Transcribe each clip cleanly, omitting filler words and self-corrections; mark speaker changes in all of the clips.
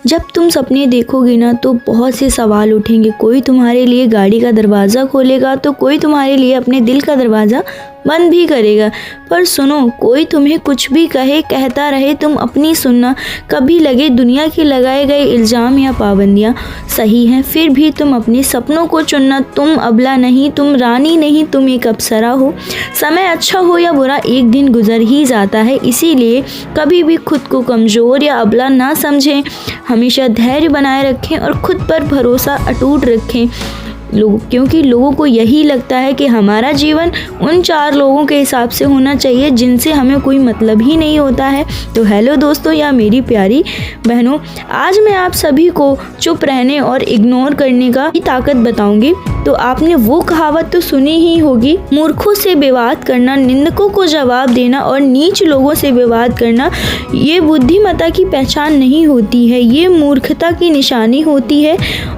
Speaker 1: जब तुम सपने देखोगी ना तो बहुत से सवाल उठेंगे। कोई तुम्हारे लिए गाड़ी का दरवाज़ा खोलेगा तो कोई तुम्हारे लिए अपने दिल का दरवाज़ा बंद भी करेगा। पर सुनो, कोई तुम्हें कुछ भी कहे कहता रहे, तुम अपनी सुनना। कभी लगे दुनिया के लगाए गए इल्ज़ाम या पाबंदियाँ सही हैं, फिर भी तुम अपने सपनों को चुनना। तुम अबला नहीं, तुम रानी नहीं, तुम एक अप्सरा हो। समय अच्छा हो या बुरा एक दिन गुजर ही जाता है, इसीलिए कभी भी खुद को कमज़ोर या अबला ना समझें। हमेशा धैर्य बनाए रखें और खुद पर भरोसा अटूट रखें। क्योंकि लोगों को यही लगता है कि हमारा जीवन उन 4 लोगों के हिसाब से होना चाहिए जिनसे हमें कोई मतलब ही नहीं होता है। तो हेलो दोस्तों या मेरी प्यारी बहनों, आज मैं आप सभी को चुप रहने और इग्नोर करने का ही ताकत बताऊंगी। तो आपने वो कहावत तो सुनी ही होगी, मूर्खों से विवाद करना, निंदकों को जवाब देना और नीच लोगों से विवाद करना ये बुद्धिमत्ता की पहचान नहीं होती है, ये मूर्खता की निशानी होती है।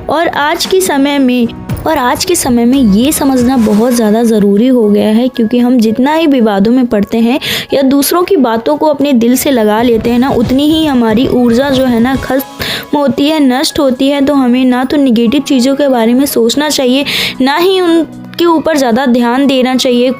Speaker 1: और आज के समय में ये समझना बहुत ज़्यादा ज़रूरी हो गया है, क्योंकि हम जितना ही विवादों में पड़ते हैं या दूसरों की बातों को अपने दिल से लगा लेते हैं ना, उतनी ही हमारी ऊर्जा जो है ना खत्म होती है, नष्ट होती है। तो हमें ना तो निगेटिव चीज़ों के बारे में सोचना चाहिए, ना ही उनके ऊपर ज़्यादा ध्यान देना चाहिए।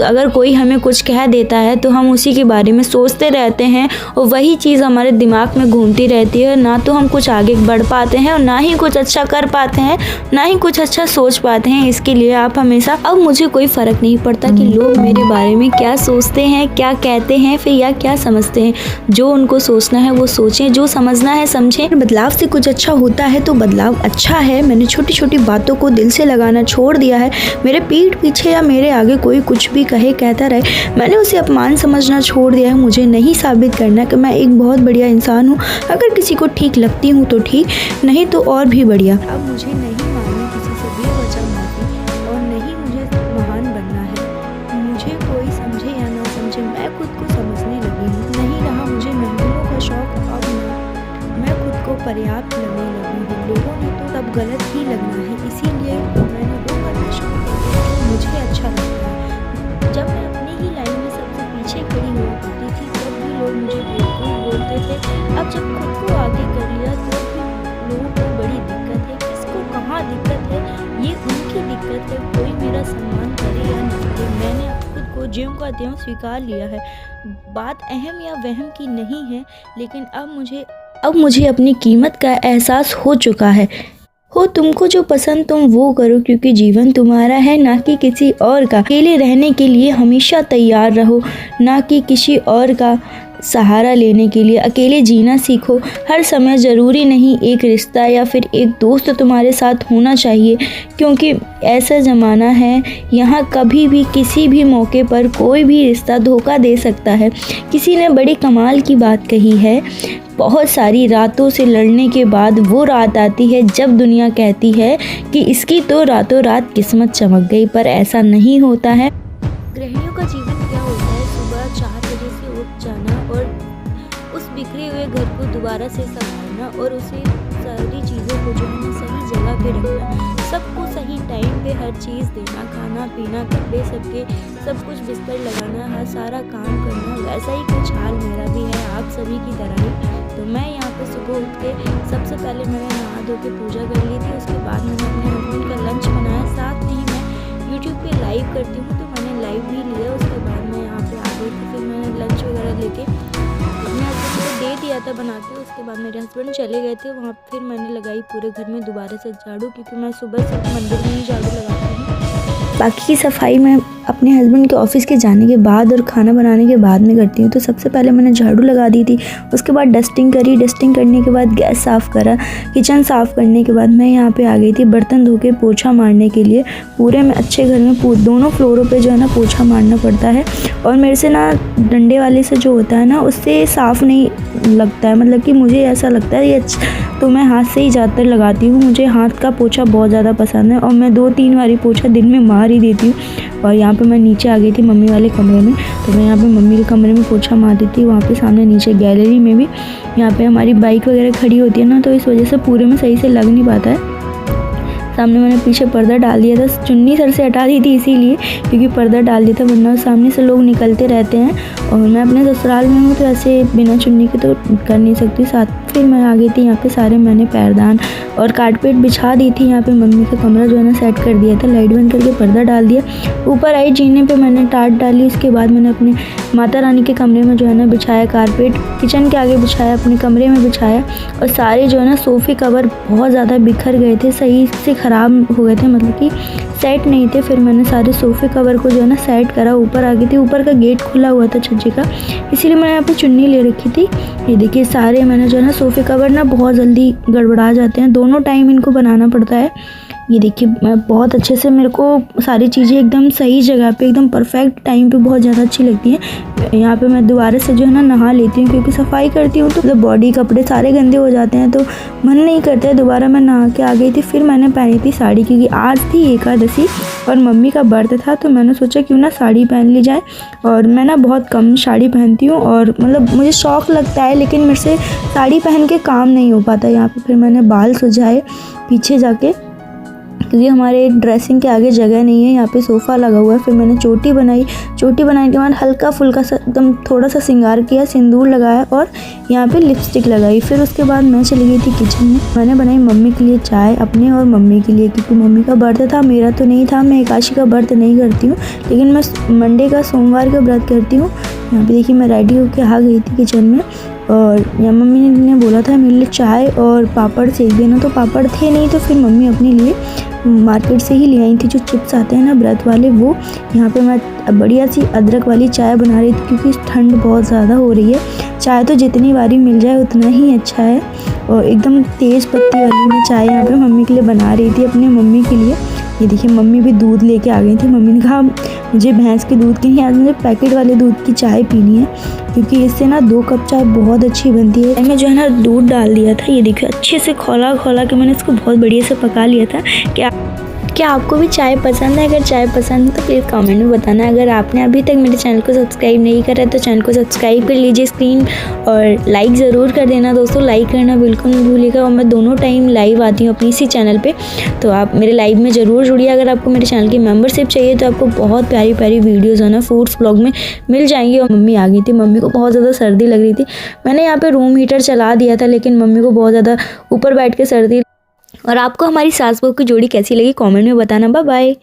Speaker 1: अगर कोई हमें कुछ कह देता है तो हम उसी के बारे में सोचते रहते हैं और वही चीज़ हमारे दिमाग में घूमती रहती है। ना तो हम कुछ आगे बढ़ पाते हैं और ना ही कुछ अच्छा कर पाते हैं, ना ही कुछ अच्छा सोच पाते हैं। इसके लिए आप हमेशा, अब मुझे कोई फ़र्क नहीं पड़ता कि लोग मेरे बारे में क्या सोचते हैं, क्या कहते हैं फिर या क्या समझते हैं। जो उनको सोचना है वो सोचें, जो समझना है समझें। बदलाव से कुछ अच्छा होता है तो बदलाव अच्छा है। मैंने छोटी छोटी बातों को दिल से लगाना छोड़ दिया है। मेरे पीठ पीछे या मेरे आगे कोई कुछ भी कहे कहता रहे, मैंने उसे अपमान समझना छोड़ दिया है। मुझे नहीं साबित करना कि मैं एक बहुत बढ़िया इंसान हूँ। अगर किसी को ठीक लगती हूँ तो ठीक, नहीं तो और भी बढ़िया। अब मुझे नहीं माननी किसी से बेवजह माफी, और नहीं मुझे महान बनना है। मुझे कोई समझे या ना समझे, मैं खुद को समझने लगी हूँ। नहीं रहा मुझे महफिलों का शौक, अब मैं खुद को पर्याप्त लगने लगी हूँ। लोगों ने तो तब गलत ही लगना है, इसीलिए मैंने वो करना शुरू कर दिया जो मुझे अच्छा लगता है। जब मैं अपनी ही लाइन में सबसे पीछे खड़ी हुआ करती थी तब भी लोग मुझे बेवकूफ़ बोलते थे। अब जब खुद को आगे कर लिया तो भी लोगों को बड़ी दिक्कत है। किसको कहाँ दिक्कत है ये उनकी दिक्कत है, कोई मेरा सम्मान करे या ना करे। मैंने अब खुद को ज्यों का त्यों स्वीकार लिया है। बात अहम या वहम की नहीं है, लेकिन अब मुझे अपनी कीमत का एहसास हो चुका है। हो तुमको जो पसंद तुम वो करो, क्योंकि जीवन तुम्हारा है ना कि किसी और का। अकेले रहने के लिए हमेशा तैयार रहो, ना कि किसी और का सहारा लेने के लिए। अकेले जीना सीखो। हर समय ज़रूरी नहीं एक रिश्ता या फिर एक दोस्त तुम्हारे साथ होना चाहिए, क्योंकि ऐसा ज़माना है यहाँ कभी भी किसी भी मौके पर कोई भी रिश्ता धोखा दे सकता है। किसी ने बड़ी कमाल की बात कही है, बहुत सारी रातों से लड़ने के बाद वो रात आती है जब दुनिया कहती है कि इसकी तो रातों रात किस्मत चमक गई। पर ऐसा नहीं होता है। गृहिणियों का जीवन क्या होता है? सुबह 4 बजे से उठ जाना और उस बिखरे हुए घर को दोबारा से संभालना और उसे सारी चीज़ों को जो है सही जगह पे रखना, सबको सही टाइम पे हर चीज़ देना, खाना पीना कपड़े सब कुछ बिस्तर लगाना, हर सारा काम करना। वैसा ही कुछ हाल मेरा भी है आप सभी की तरह ही। तो मैं यहाँ पे सुबह उठ के सबसे पहले मैंने नहा धो के पूजा कर ली थी। उसके बाद मैंने अपने हस्बैंड का लंच बनाया। साथ में ही मैं यूट्यूब पे लाइव करती हूँ तो मैंने लाइव भी लिया। उसके बाद मैं यहाँ पे आ गई थी। फिर मैंने लंच वगैरह लेके अपने हस्बैंड को दे दिया था बना के। उसके बाद मेरे हस्बैंड चले गए थे वहाँ। फिर मैंने लगाई पूरे घर में दोबारा से झाड़ू, क्योंकि मैं सुबह सिर्फ मंदिर में ही झाड़ू लगाती हूँ। बाकी की सफाई मैं अपने हस्बैंड के ऑफिस के जाने के बाद और खाना बनाने के बाद में करती हूँ। तो सबसे पहले मैंने झाड़ू लगा दी थी। उसके बाद डस्टिंग करी। डस्टिंग करने के बाद गैस साफ़ करा। किचन साफ़ करने के बाद मैं यहाँ पे आ गई थी बर्तन धो के पोछा मारने के लिए। पूरे में अच्छे घर में दोनों फ्लोरों पे जो है ना पोछा मारना पड़ता है। और मेरे से ना डंडे वाले से जो होता है ना उससे साफ़ नहीं लगता है, मतलब कि मुझे ऐसा लगता है ये तो मैं हाथ से ही ज़्यादातर लगाती हूँ। मुझे हाथ का पोछा बहुत ज़्यादा पसंद है और मैं 2-3 बारी पोछा दिन में मार ही देती हूँ। और यहाँ पे मैं नीचे आ गई थी मम्मी वाले कमरे में। तो मैं यहाँ पे मम्मी के कमरे में पोछा मारती थी। वहाँ पे सामने नीचे गैलरी में भी यहाँ पे हमारी बाइक वगैरह खड़ी होती है ना, तो इस वजह से पूरे में सही से लग नहीं पाता है। सामने मैंने पीछे पर्दा डाल दिया था, चुन्नी सर से हटा दी थी इसीलिए, क्योंकि पर्दा डाल दिया था वरना सामने से लोग निकलते रहते हैं। और मैं अपने ससुराल में हूँ तो ऐसे बिना चुन्नी के तो कर नहीं सकती, फिर मैं आ गई थी यहाँ पे सारे मैंने पैरदान और कारपेट बिछा दी थी। यहाँ पे मम्मी का कमरा जो है ना सेट कर दिया था, लाइट बंद करके पर्दा डाल दिया। ऊपर आई जीने पे मैंने टाट डाली। उसके बाद मैंने अपने माता रानी के कमरे में जो है ना बिछाया कारपेट, किचन के आगे बिछाया, अपने कमरे में बिछाया। और सारे जो है ना सोफ़े कवर बहुत ज़्यादा बिखर गए थे, सही से ख़राब हो गए थे, मतलब कि सेट नहीं थे। फिर मैंने सारे सोफ़े कवर को जो है ना सेट करा। ऊपर आ गई थी, ऊपर का गेट खुला हुआ था छज्जे का, इसीलिए मैंने यहाँ पे चुन्नी ले रखी थी। ये देखिए सारे मैंने जो है ना सोफ़े कवर ना बहुत जल्दी गड़बड़ा जाते हैं, दोनों टाइम इनको बनाना पड़ता है। ये देखिए मैं बहुत अच्छे से, मेरे को सारी चीज़ें एकदम सही जगह पे एकदम परफेक्ट टाइम पे बहुत ज़्यादा अच्छी लगती हैं। यहाँ पे मैं दोबारा से जो है ना नहा लेती हूँ, क्योंकि सफाई करती हूँ तो मतलब बॉडी कपड़े सारे गंदे हो जाते हैं, तो मन नहीं करता है। दोबारा मैं नहा के आ गई थी। फिर मैंने पहनी थी साड़ी, क्योंकि आज थी एकादशी और मम्मी का व्रत था, तो मैंने सोचा क्यों ना साड़ी पहन ली जाए। और मैं ना बहुत कम साड़ी पहनती हूँ और मतलब मुझे शौक़ लगता है, लेकिन मेरे से साड़ी पहन के काम नहीं हो पाता। यहाँ पे फिर मैंने बाल सुझाए पीछे जाके, क्योंकि हमारे ड्रेसिंग के आगे जगह नहीं है। यहाँ पे सोफ़ा लगा हुआ है। फिर मैंने चोटी बनाई, चोटी बनाने के बाद हल्का फुल्का सा एकदम थोड़ा सा श्रृंगार किया, सिंदूर लगाया और यहाँ पे लिपस्टिक लगाई। फिर उसके बाद मैं चली गई थी किचन में। मैंने बनाई मम्मी के लिए चाय, अपने और मम्मी के लिए, क्योंकि मम्मी का व्रत था, मेरा तो नहीं था। मैं एकादशी का व्रत नहीं करती हूँ, लेकिन मैं मंडे का सोमवार का व्रत करती हूँ। यहाँ पे देखिए मैं रेडी होकर आ गई थी किचन में, और यहाँ मम्मी ने बोला था मेरे लिए चाय और पापड़ सेक देना, तो पापड़ थे नहीं, तो फिर मम्मी अपने लिए मार्केट से ही ले आई थी जो चिप्स आते हैं ना व्रत वाले, वो। यहाँ पे मैं बढ़िया सी अदरक वाली चाय बना रही थी, क्योंकि ठंड बहुत ज़्यादा हो रही है। चाय तो जितनी बारी मिल जाए उतना ही अच्छा है। और एकदम तेज़ पत्ती वाली मैं चाय यहाँ पे मम्मी के लिए बना रही थी, अपनी मम्मी के लिए। ये देखिए मम्मी भी दूध लेके आ गई थी। मम्मी ने कहा मुझे भैंस के दूध की नहीं, आज मुझे पैकेट वाले दूध की चाय पीनी है, क्योंकि इससे ना 2 कप चाय बहुत अच्छी बनती है। मैंने जो है ना दूध डाल दिया था। ये देखिए अच्छे से खौला के मैंने इसको बहुत बढ़िया से पका लिया था। क्या आपको भी चाय पसंद है? अगर चाय पसंद है तो प्लीज़ कमेंट में बताना। अगर आपने अभी तक मेरे चैनल को सब्सक्राइब नहीं करा है तो चैनल को सब्सक्राइब कर लीजिए स्क्रीन, और लाइक ज़रूर कर देना दोस्तों। लाइक करना बिल्कुल नहीं भूलिएगा। और मैं दोनों टाइम लाइव आती हूँ अपनी इसी चैनल पे, तो आप मेरे लाइव में ज़रूर जुड़िए। अगर आपको मेरे चैनल की मेम्बरशिप चाहिए तो आपको बहुत प्यारी प्यारी वीडियोज़ है ना फूड्स ब्लॉग में मिल जाएंगी। और मम्मी आ गई थी, मम्मी को बहुत ज़्यादा सर्दी लग रही थी। मैंने यहाँ पर रूम हीटर चला दिया था, लेकिन मम्मी को बहुत ज़्यादा ऊपर बैठ के सर्दी। और आपको हमारी सास बहू की जोड़ी कैसी लगी कमेंट में बताना। Bye bye.